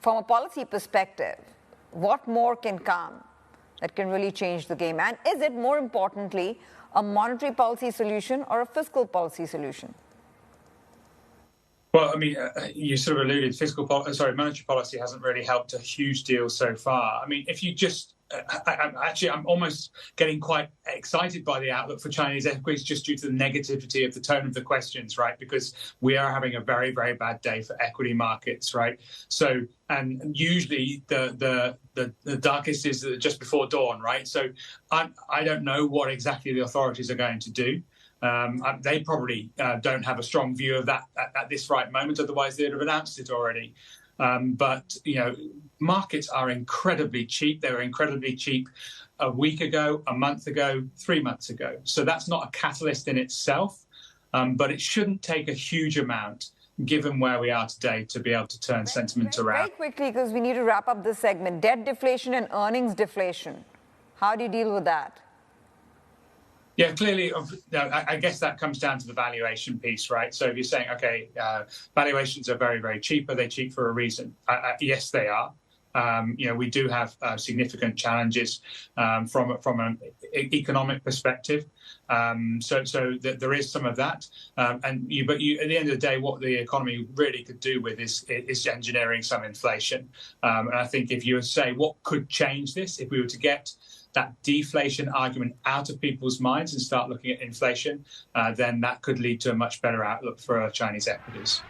from a policy perspective, what more can come that can really change the game? And is it, more importantly, a monetary policy solution or a fiscal policy solution? Well, I mean, you sort of alluded, monetary policy hasn't really helped a huge deal so far. I mean, if you just, I'm almost getting quite excited by the outlook for Chinese equities just due to the negativity of the tone of the questions, right? Because we are having a very, very bad day for equity markets, right? So, and usually the darkest is just before dawn, right? So I don't know what exactly the authorities are going to do. They probably don't have a strong view of that at this right moment. Otherwise, they'd have announced it already. But, you know, markets are incredibly cheap. They were incredibly cheap a week ago, a month ago, 3 months ago. So that's not a catalyst in itself, but it shouldn't take a huge amount, given where we are today, to be able to turn sentiment around. Very quickly, because we need to wrap up this segment. Debt deflation and earnings deflation. How do you deal with that? Yeah, clearly, I guess that comes down to the valuation piece, right? So if you're saying, okay, valuations are very, very cheap, are they cheap for a reason? Yes, they are. You know, we do have significant challenges from an economic perspective. So there is some of that. But at the end of the day, what the economy really could do with is engineering some inflation. And I think if you say what could change this, if we were to get that deflation argument out of people's minds and start looking at inflation, then that could lead to a much better outlook for Chinese equities.